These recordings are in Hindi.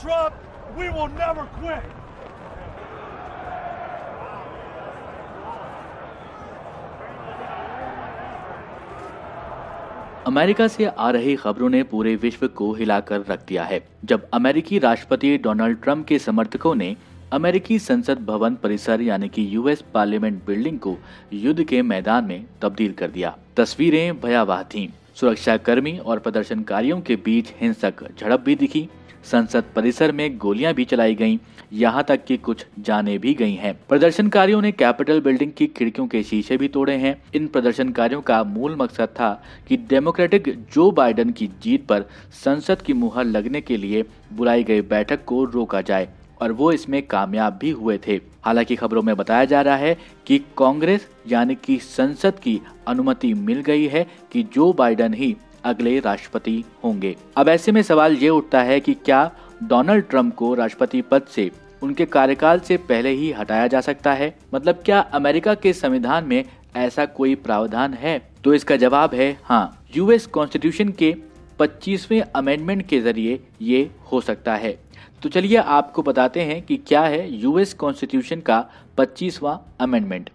Trump, we will never quit. America से आ रही खबरों ने पूरे विश्व को हिलाकर रख दिया है जब अमेरिकी राष्ट्रपति डोनाल्ड ट्रंप के समर्थकों ने अमेरिकी संसद भवन परिसर यानी कि यूएस पार्लियामेंट बिल्डिंग को युद्ध के मैदान में तब्दील कर दिया। तस्वीरें भयावह थीं। सुरक्षा कर्मी और प्रदर्शनकारियों के बीच हिंसक झड़प भी दिखी। संसद परिसर में गोलियां भी चलाई गईं, यहाँ तक कि कुछ जानें भी गई हैं। प्रदर्शनकारियों ने कैपिटल बिल्डिंग की खिड़कियों के शीशे भी तोड़े हैं। इन प्रदर्शनकारियों का मूल मकसद था कि डेमोक्रेटिक जो बाइडेन की जीत पर संसद की मुहर लगने के लिए बुलाई गई बैठक को रोका जाए और वो इसमें कामयाब भी हुए थे। हालांकि खबरों में बताया जा रहा है कि कांग्रेस यानी कि संसद की अनुमति मिल गई है कि जो बाइडेन ही अगले राष्ट्रपति होंगे। अब ऐसे में सवाल ये उठता है कि क्या डोनाल्ड ट्रंप को राष्ट्रपति पद से उनके कार्यकाल से पहले ही हटाया जा सकता है? मतलब क्या अमेरिका के संविधान में ऐसा कोई प्रावधान है? तो इसका जवाब है हाँ। यूएस कॉन्स्टिट्यूशन के 25वें अमेंडमेंट के जरिए ये हो सकता है। तो चलिए आपको बताते हैं कि क्या है यूएस कॉन्स्टिट्यूशन का 25वां अमेंडमेंट।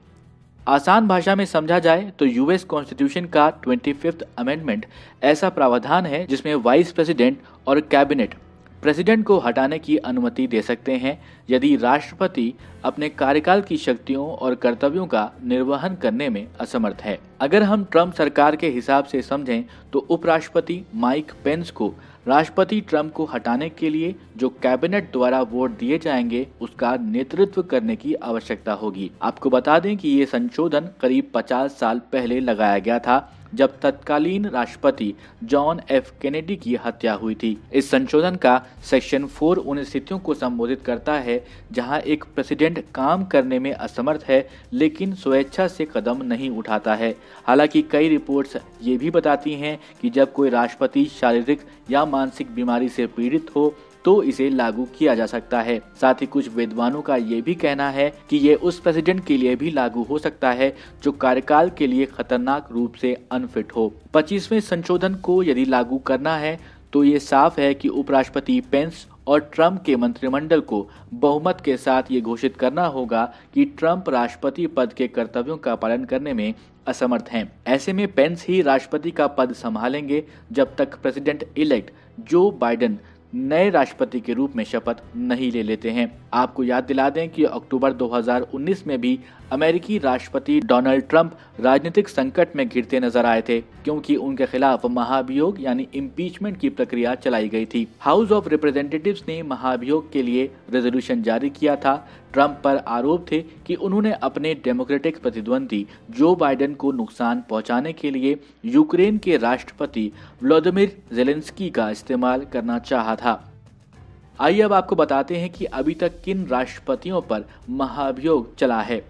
आसान भाषा में समझा जाए तो यूएस कॉन्स्टिट्यूशन का 25th अमेंडमेंट ऐसा प्रावधान है जिसमें वाइस प्रेसिडेंट और कैबिनेट प्रेसिडेंट को हटाने की अनुमति दे सकते हैं यदि राष्ट्रपति अपने कार्यकाल की शक्तियों और कर्तव्यों का निर्वहन करने में असमर्थ है। अगर हम ट्रंप सरकार के हिसाब से समझें तो उपराष्ट्रपति माइक पेंस को राष्ट्रपति ट्रंप को हटाने के लिए जो कैबिनेट द्वारा वोट दिए जाएंगे उसका नेतृत्व करने की आवश्यकता होगी। आपको बता दें कि ये संशोधन करीब 50 साल पहले लगाया गया था जब तत्कालीन राष्ट्रपति जॉन एफ कैनेडी की हत्या हुई थी। इस संशोधन का सेक्शन 4 उन स्थितियों को संबोधित करता है जहां एक प्रेसिडेंट काम करने में असमर्थ है लेकिन स्वेच्छा से कदम नहीं उठाता है। हालांकि कई रिपोर्ट्स ये भी बताती हैं कि जब कोई राष्ट्रपति शारीरिक या मानसिक बीमारी से पीड़ित हो तो इसे लागू किया जा सकता है। साथ ही कुछ विद्वानों का ये भी कहना है कि ये उस प्रेसिडेंट के लिए भी लागू हो सकता है जो कार्यकाल के लिए खतरनाक रूप से अनफिट हो। 25वें संशोधन को यदि लागू करना है तो ये साफ है कि उपराष्ट्रपति पेंस और ट्रंप के मंत्रिमंडल को बहुमत के साथ ये घोषित करना होगा कि ट्रंप राष्ट्रपति पद के कर्तव्यों का पालन करने में असमर्थ हैं। ऐसे में पेंस ही राष्ट्रपति का पद संभालेंगे जब तक प्रेसिडेंट इलेक्ट जो बाइडेन नए राष्ट्रपति के रूप में शपथ नहीं ले लेते हैं। आपको याद दिला दें कि अक्टूबर 2019 में भी अमेरिकी राष्ट्रपति डोनाल्ड ट्रंप राजनीतिक संकट में घिरते नजर आए थे क्योंकि उनके खिलाफ महाभियोग यानी इम्पीचमेंट की प्रक्रिया चलाई गई थी। हाउस ऑफ रिप्रेजेंटेटिव्स ने महाभियोग के लिए रेजोल्यूशन जारी किया था। ट्रंप पर आरोप थे कि उन्होंने अपने डेमोक्रेटिक प्रतिद्वंदी जो बाइडेन को नुकसान पहुंचाने के लिए यूक्रेन के राष्ट्रपति व्लादिमीर ज़ेलेंस्की का इस्तेमाल करना चाहा था। आइए अब आपको बताते हैं कि अभी तक किन राष्ट्रपतियों पर महाभियोग चला है।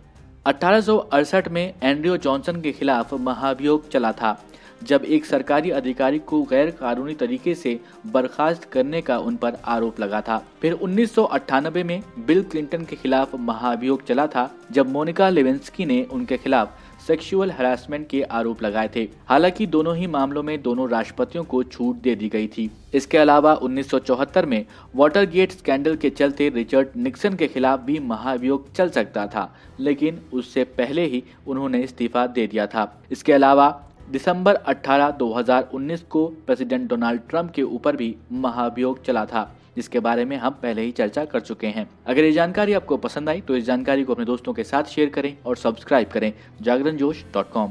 1868 में एंड्रयू जॉनसन के खिलाफ महाभियोग चला था जब एक सरकारी अधिकारी को गैर कानूनी तरीके से बर्खास्त करने का उन पर आरोप लगा था। फिर 1998 में बिल क्लिंटन के खिलाफ महाभियोग चला था जब मोनिका लेविंस्की ने उनके खिलाफ सेक्सुअल हरासमेंट के आरोप लगाए थे। हालांकि दोनों ही मामलों में दोनों राष्ट्रपतियों को छूट दे दी गई थी। इसके अलावा 1974 में वाटरगेट स्कैंडल के चलते रिचर्ड निक्सन के खिलाफ भी महाभियोग चल सकता था, लेकिन उससे पहले ही उन्होंने इस्तीफा दे दिया था। इसके अलावा दिसंबर 18, 2019 को प्रेसिडेंट डोनाल्ड ट्रंप के ऊपर भी महाभियोग चला था, जिसके बारे में हम पहले ही चर्चा कर चुके हैं। अगर ये जानकारी आपको पसंद आई तो इस जानकारी को अपने दोस्तों के साथ शेयर करें और सब्सक्राइब करें जागरणजोश.com।